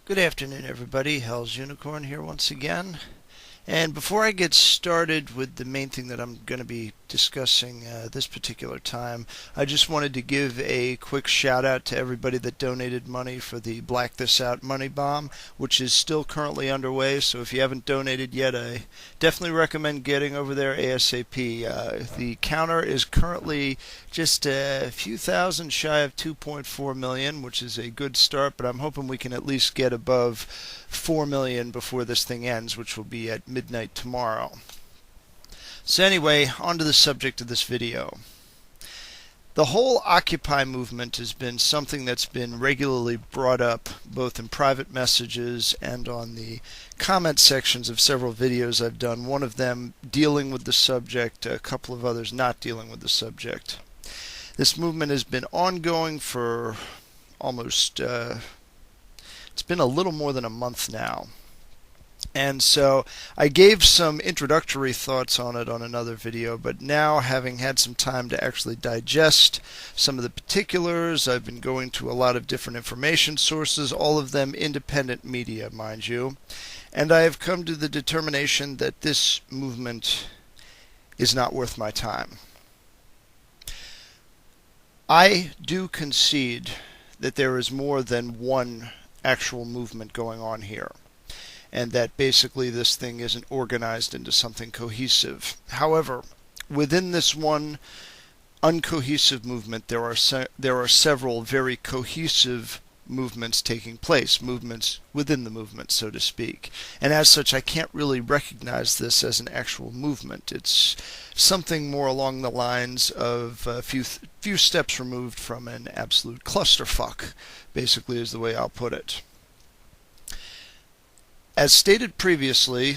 Good afternoon, everybody. Hell's Unicorn here once again. And before I get started with the main thing that I'm going to be discussing this particular time, I just wanted to give a quick shout out to everybody that donated money for the Black This Out Money Bomb, which is still currently underway. So if you haven't donated yet, I definitely recommend getting over there ASAP. The counter is currently just a few thousand shy of 2.4 million, which is a good start, but I'm hoping we can at least get above 4 million before this thing ends, which will be at midnight tomorrow. So anyway, on to the subject of this video. The whole Occupy movement has been something that's been regularly brought up both in private messages and on the comment sections of several videos I've done, one of them dealing with the subject, a couple of others not dealing with the subject. This movement has been ongoing for almost, it's been a little more than a month now. And so I gave some introductory thoughts on it on another video, but now having had some time to actually digest some of the particulars, I've been going to a lot of different information sources, all of them independent media, mind you, and I have come to the determination that this movement is not worth my time. I do concede that there is more than one actual movement going on here, and that basically this thing isn't organized into something cohesive. However, within this one uncohesive movement, there are several very cohesive movements taking place, movements within the movement, so to speak. And as such, I can't really recognize this as an actual movement. It's something more along the lines of a few steps removed from an absolute clusterfuck, basically is the way I'll put it. As stated previously,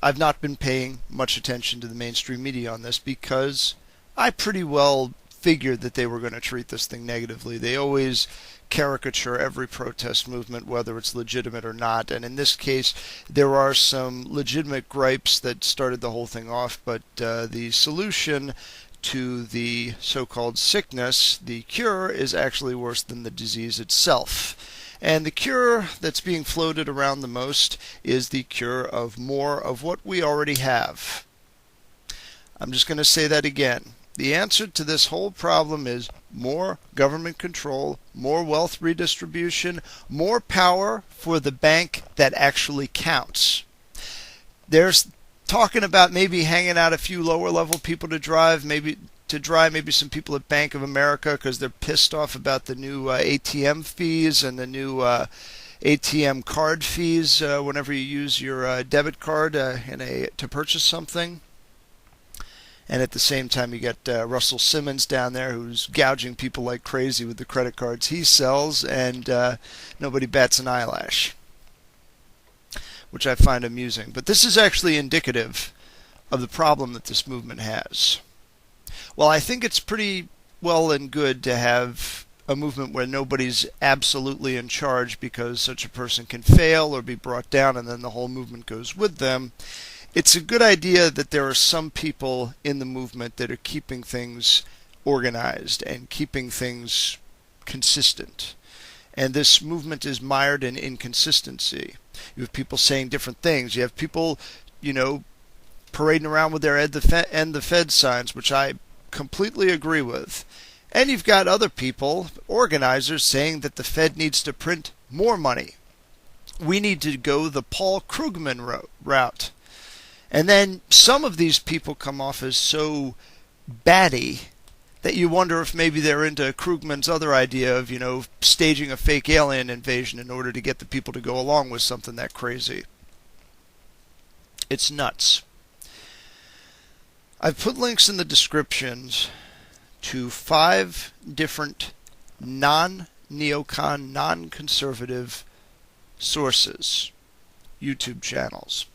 I've not been paying much attention to the mainstream media on this because I pretty well figured that they were going to treat this thing negatively. They always caricature every protest movement, whether it's legitimate or not, and in this case there are some legitimate gripes that started the whole thing off, but the solution to the so-called sickness, the cure, is actually worse than the disease itself. And the cure that's being floated around the most is the cure of more of what we already have. I'm just going to say that again. The answer to this whole problem is more government control, more wealth redistribution, more power for the bank that actually counts. There's talking about maybe hanging out a few lower level people to drive, maybe some people at Bank of America because they're pissed off about the new ATM fees and the new ATM card fees whenever you use your debit card to purchase something. And at the same time, you got Russell Simmons down there who's gouging people like crazy with the credit cards he sells, and nobody bats an eyelash, which I find amusing. But this is actually indicative of the problem that this movement has. Well, I think it's pretty well and good to have a movement where nobody's absolutely in charge because such a person can fail or be brought down and then the whole movement goes with them. It's a good idea that there are some people in the movement that are keeping things organized and keeping things consistent. And this movement is mired in inconsistency. You have people saying different things. You have people, parading around with their end the Fed signs, which I completely agree with. And you've got other people, organizers, saying that the Fed needs to print more money. We need to go the Paul Krugman route. And then some of these people come off as so batty that you wonder if maybe they're into Krugman's other idea of, staging a fake alien invasion in order to get the people to go along with something that crazy. It's nuts. I've put links in the descriptions to 5 different non-neocon, non-conservative sources, YouTube channels.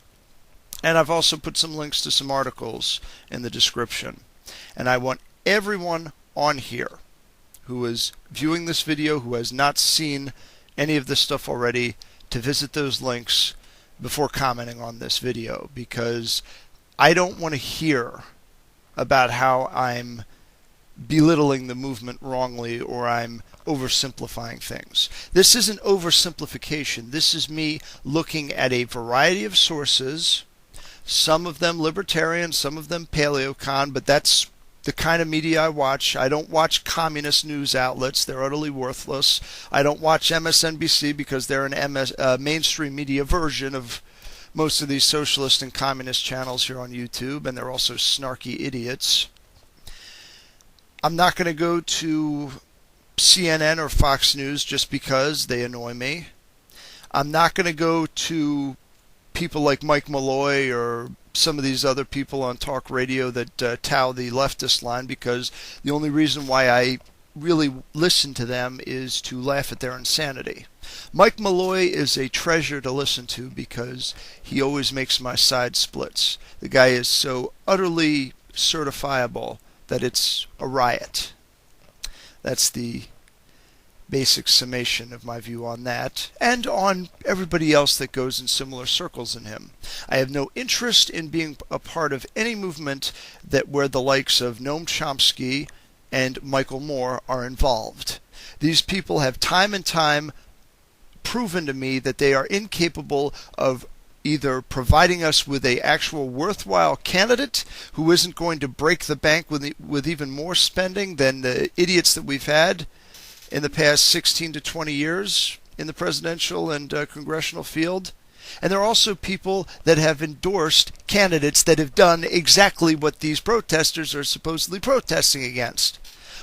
And I've also put some links to some articles in the description. And I want everyone on here who is viewing this video, who has not seen any of this stuff already, to visit those links before commenting on this video, because I don't want to hear about how I'm belittling the movement wrongly or I'm oversimplifying things. This isn't oversimplification. This is me looking at a variety of sources, some of them libertarian, some of them paleocon, but that's the kind of media I watch. I don't watch communist news outlets. They're utterly worthless. I don't watch MSNBC because they're an mainstream media version of most of these socialist and communist channels here on YouTube, and they're also snarky idiots. I'm not going to go to CNN or Fox News just because they annoy me. I'm not going to go to people like Mike Malloy or some of these other people on talk radio that tout the leftist line, because the only reason why I really listen to them is to laugh at their insanity. Mike Malloy is a treasure to listen to because he always makes my side splits. The guy is so utterly certifiable that it's a riot. That's the basic summation of my view on that, and on everybody else that goes in similar circles in him. I have no interest in being a part of any movement where the likes of Noam Chomsky and Michael Moore are involved. These people have time and time proven to me that they are incapable of either providing us with an actual worthwhile candidate who isn't going to break the bank with even more spending than the idiots that we've had in the past 16 to 20 years in the presidential and congressional field. And there are also people that have endorsed candidates that have done exactly what these protesters are supposedly protesting against.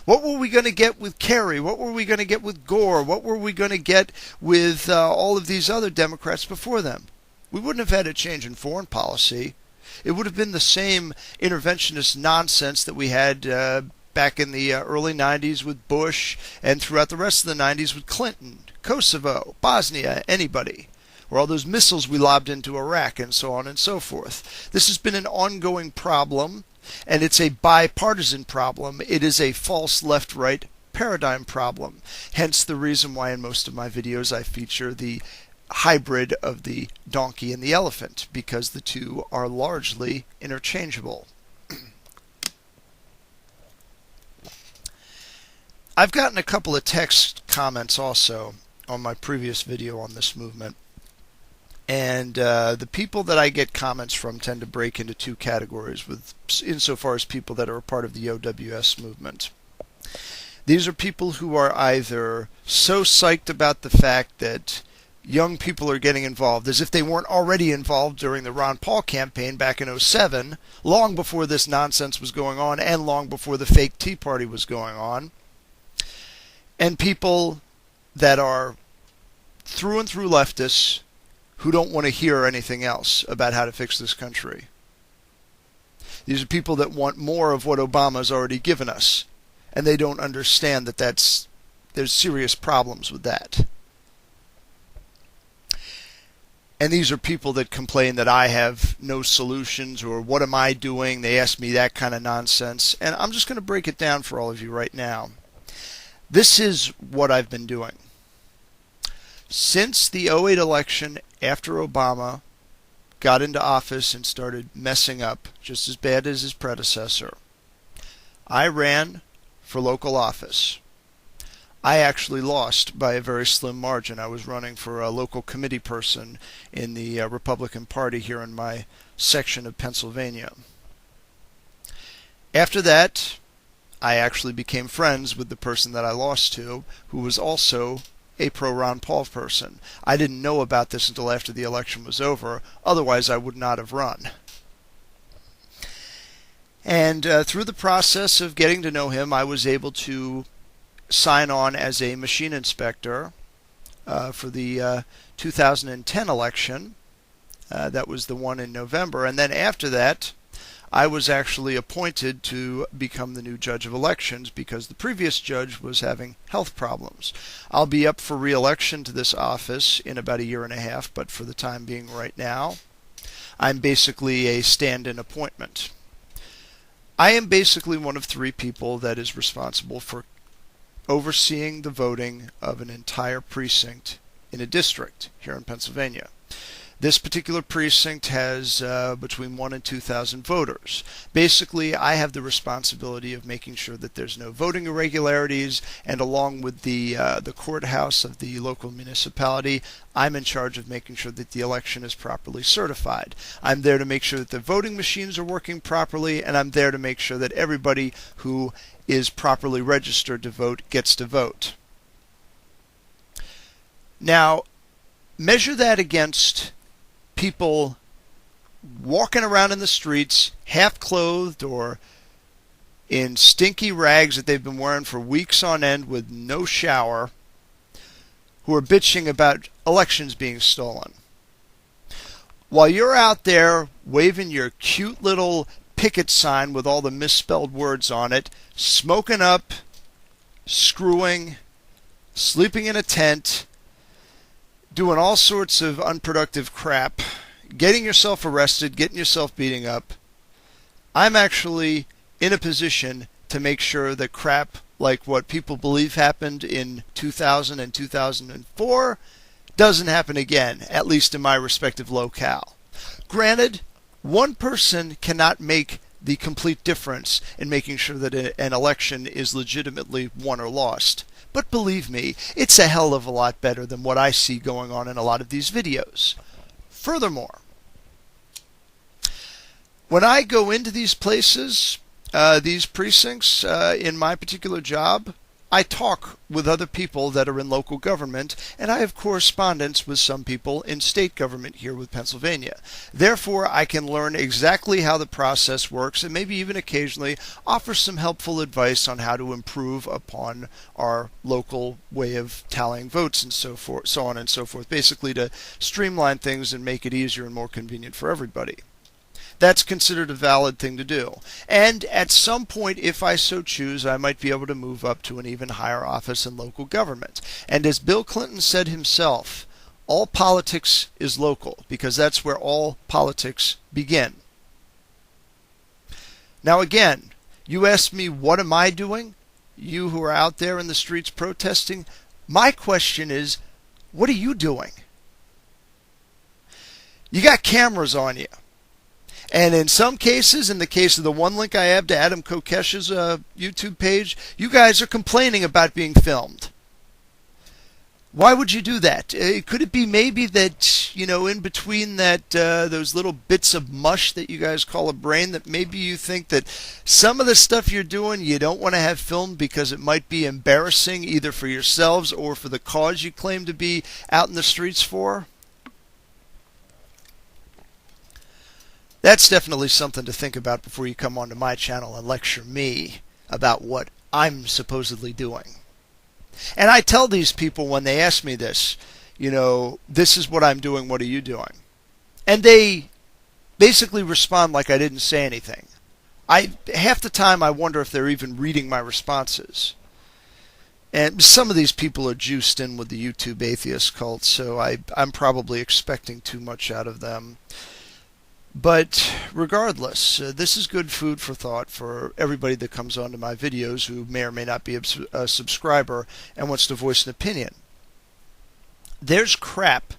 What were we going to get with Kerry? What were we going to get with Gore? What were we going to get with all of these other Democrats before them? We wouldn't have had a change in foreign policy. It would have been the same interventionist nonsense that we had back in the early 90s with Bush, and throughout the rest of the 90s with Clinton, Kosovo, Bosnia, anybody, or all those missiles we lobbed into Iraq, and so on and so forth. This has been an ongoing problem, and it's a bipartisan problem. It is a false left-right paradigm problem. Hence the reason why in most of my videos I feature the hybrid of the donkey and the elephant, because the two are largely interchangeable. I've gotten a couple of text comments also on my previous video on this movement, and the people that I get comments from tend to break into two categories insofar as people that are a part of the OWS movement. These are people who are either so psyched about the fact that young people are getting involved, as if they weren't already involved during the Ron Paul campaign back in 2007, long before this nonsense was going on and long before the fake Tea Party was going on, and people that are through and through leftists who don't want to hear anything else about how to fix this country. These are people that want more of what Obama's already given us, and they don't understand that there's serious problems with that. And these are people that complain that I have no solutions, or what am I doing? They ask me that kind of nonsense. And I'm just going to break it down for all of you right now. This is what I've been doing. Since the 2008 election, after Obama got into office and started messing up just as bad as his predecessor, I ran for local office. I actually lost by a very slim margin. I was running for a local committee person in the Republican Party here in my section of Pennsylvania. After that, I actually became friends with the person that I lost to, who was also a pro-Ron Paul person. I didn't know about this until after the election was over. Otherwise, I would not have run. And through the process of getting to know him, I was able to sign on as a machine inspector for the 2010 election. That was the one in November. And then after that, I was actually appointed to become the new judge of elections because the previous judge was having health problems. I'll be up for re-election to this office in about 1.5 years, but for the time being right now, I'm basically a stand-in appointment. I am basically one of 3 people that is responsible for overseeing the voting of an entire precinct in a district here in Pennsylvania. This particular precinct has between 1 and 2,000 voters. Basically, I have the responsibility of making sure that there's no voting irregularities, and along with the courthouse of the local municipality, I'm in charge of making sure that the election is properly certified. I'm there to make sure that the voting machines are working properly, and I'm there to make sure that everybody who is properly registered to vote gets to vote. Now, measure that against people walking around in the streets, half-clothed or in stinky rags that they've been wearing for weeks on end with no shower, who are bitching about elections being stolen. While you're out there waving your cute little picket sign with all the misspelled words on it, smoking up, screwing, sleeping in a tent, doing all sorts of unproductive crap, getting yourself arrested, getting yourself beating up, I'm actually in a position to make sure that crap like what people believe happened in 2000 and 2004 doesn't happen again, at least in my respective locale. Granted, one person cannot make the complete difference in making sure that an election is legitimately won or lost. But believe me, it's a hell of a lot better than what I see going on in a lot of these videos. Furthermore, when I go into these places, these precincts, in my particular job, I talk with other people that are in local government, and I have correspondence with some people in state government here with Pennsylvania. Therefore, I can learn exactly how the process works and maybe even occasionally offer some helpful advice on how to improve upon our local way of tallying votes and so forth, so on and so forth, basically to streamline things and make it easier and more convenient for everybody. That's considered a valid thing to do. And at some point, if I so choose, I might be able to move up to an even higher office in local government. And as Bill Clinton said himself, all politics is local, because that's where all politics begin. Now again, you ask me, what am I doing? You who are out there in the streets protesting, my question is, what are you doing? You got cameras on you. And in some cases, in the case of the one link I have to Adam Kokesh's YouTube page, you guys are complaining about being filmed. Why would you do that? Could it be maybe that, in between that those little bits of mush that you guys call a brain, that maybe you think that some of the stuff you're doing you don't want to have filmed because it might be embarrassing either for yourselves or for the cause you claim to be out in the streets for? That's definitely something to think about before you come onto my channel and lecture me about what I'm supposedly doing. And I tell these people when they ask me this, this is what I'm doing, what are you doing? And they basically respond like I didn't say anything. Half the time I wonder if they're even reading my responses. And some of these people are juiced in with the YouTube atheist cult, so I'm probably expecting too much out of them. But regardless, this is good food for thought for everybody that comes onto my videos who may or may not be a subscriber and wants to voice an opinion. There's crap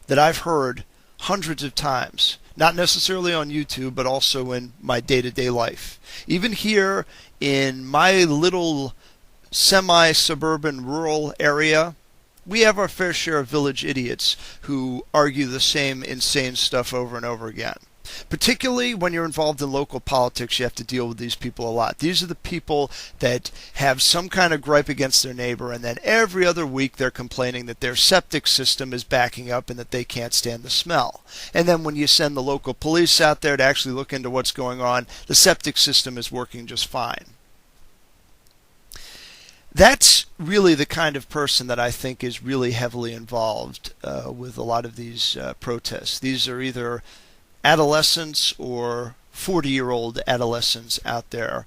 that I've heard hundreds of times, not necessarily on YouTube, but also in my day-to-day life. Even here in my little semi-suburban rural area, we have our fair share of village idiots who argue the same insane stuff over and over again. Particularly when you're involved in local politics, you have to deal with these people a lot. These are the people that have some kind of gripe against their neighbor, and then every other week they're complaining that their septic system is backing up and that they can't stand the smell. And then when you send the local police out there to actually look into what's going on, the septic system is working just fine. That's really the kind of person that I think is really heavily involved with a lot of these protests. These are either adolescents or 40-year-old adolescents out there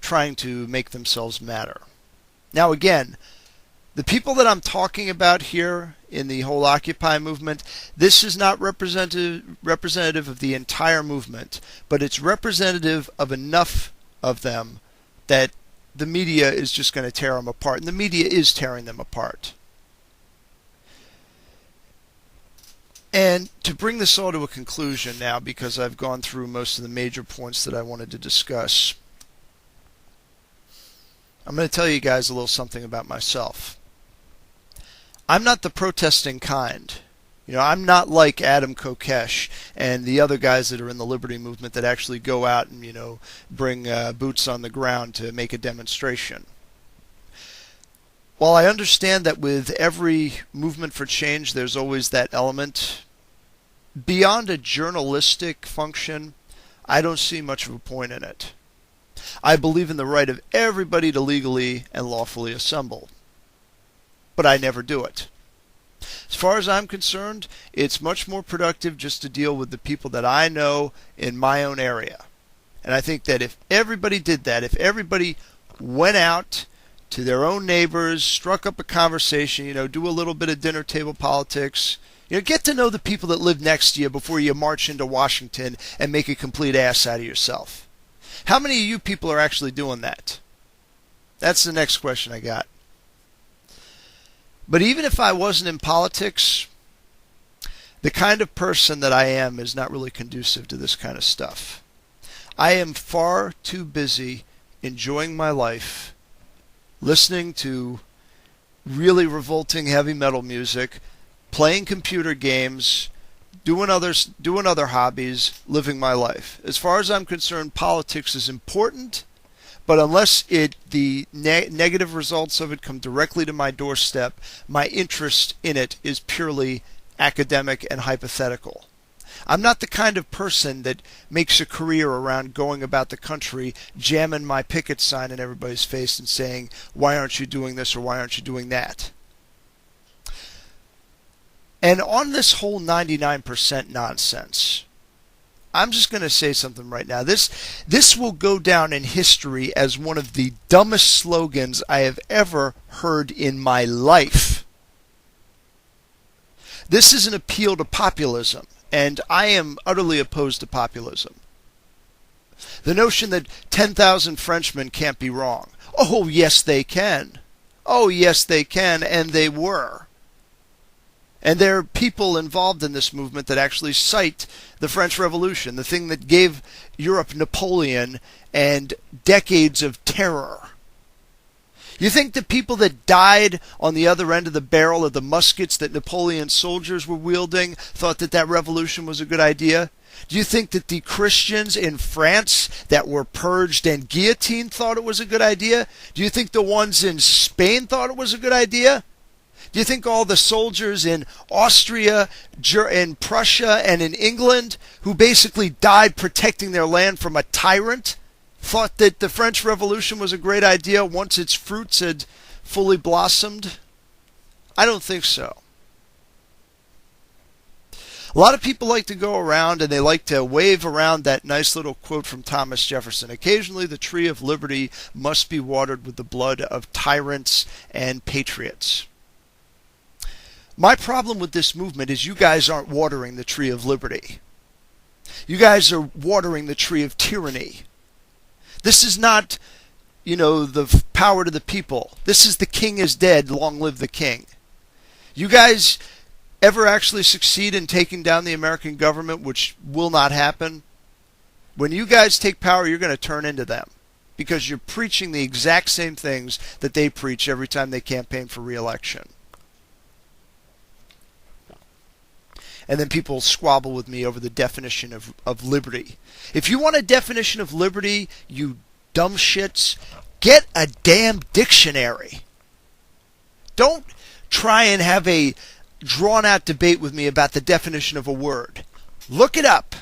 trying to make themselves matter. Now again, the people that I'm talking about here in the whole Occupy movement, this is not representative of the entire movement, but it's representative of enough of them that the media is just going to tear them apart, and the media is tearing them apart. And to bring this all to a conclusion now, because I've gone through most of the major points that I wanted to discuss, I'm going to tell you guys a little something about myself. I'm not the protesting kind. I'm not like Adam Kokesh and the other guys that are in the liberty movement that actually go out and, bring boots on the ground to make a demonstration. While I understand that with every movement for change, there's always that element, beyond a journalistic function, I don't see much of a point in it. I believe in the right of everybody to legally and lawfully assemble, but I never do it. As far as I'm concerned, it's much more productive just to deal with the people that I know in my own area. And I think that if everybody did that, if everybody went out to their own neighbors, struck up a conversation, do a little bit of dinner table politics, get to know the people that live next to you before you march into Washington and make a complete ass out of yourself. How many of you people are actually doing that? That's the next question I got. But even if I wasn't in politics, the kind of person that I am is not really conducive to this kind of stuff. I am far too busy enjoying my life, listening to really revolting heavy metal music, playing computer games, doing other hobbies, living my life. As far as I'm concerned, politics is important, but unless the negative results of it come directly to my doorstep, my interest in it is purely academic and hypothetical. I'm not the kind of person that makes a career around going about the country, jamming my picket sign in everybody's face and saying, why aren't you doing this or why aren't you doing that? And on this whole 99% nonsense, I'm just going to say something right now. This will go down in history as one of the dumbest slogans I have ever heard in my life. This is an appeal to populism, and I am utterly opposed to populism. The notion that 10,000 Frenchmen can't be wrong. Oh, yes, they can. Oh, yes, they can, and they were. And there are people involved in this movement that actually cite the French Revolution, the thing that gave Europe Napoleon and decades of terror. You think the people that died on the other end of the barrel of the muskets that Napoleon's soldiers were wielding thought that revolution was a good idea? Do you think that the Christians in France that were purged and guillotined thought it was a good idea? Do you think the ones in Spain thought it was a good idea? Do you think all the soldiers in Austria, in Prussia, and in England who basically died protecting their land from a tyrant thought that the French Revolution was a great idea once its fruits had fully blossomed? I don't think so. A lot of people like to go around and they like to wave around that nice little quote from Thomas Jefferson. Occasionally the tree of liberty must be watered with the blood of tyrants and patriots. My problem with this movement is you guys aren't watering the tree of liberty. You guys are watering the tree of tyranny. This is not, the power to the people. This is the king is dead, long live the king. You guys ever actually succeed in taking down the American government, which will not happen? When you guys take power, you're going to turn into them because you're preaching the exact same things that they preach every time they campaign for re-election. And then people squabble with me over the definition of liberty. If you want a definition of liberty, you dumb shits, get a damn dictionary. Don't try and have a drawn-out debate with me about the definition of a word. Look it up.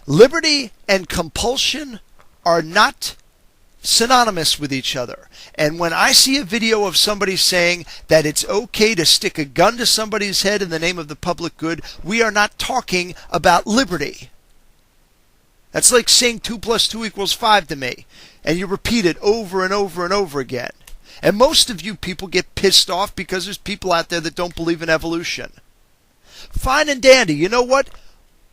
Liberty and compulsion are not synonymous with each other. And when I see a video of somebody saying that it's okay to stick a gun to somebody's head in the name of the public good, we are not talking about liberty. That's like saying 2 + 2 = 5 to me, and you repeat it over and over and over again. And most of you people get pissed off because there's people out there that don't believe in evolution. Fine and dandy. You know what?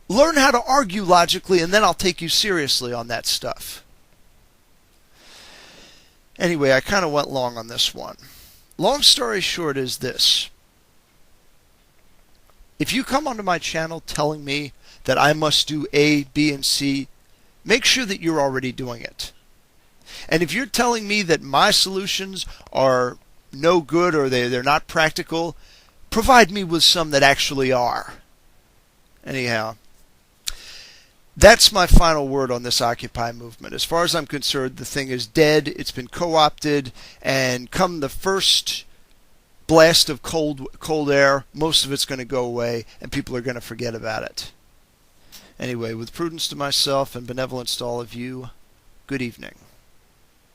Learn how to argue logically, and then I'll take you seriously on that stuff. Anyway, I kind of went long on this one. Long story short is this. If you come onto my channel telling me that I must do A, B, and C, make sure that you're already doing it. And if you're telling me that my solutions are no good or they're not practical, provide me with some that actually are. Anyhow, that's my final word on this Occupy movement. As far as I'm concerned, the thing is dead. It's been co-opted, and come the first blast of cold air, most of it's going to go away, and people are going to forget about it. Anyway, with prudence to myself and benevolence to all of you, good evening.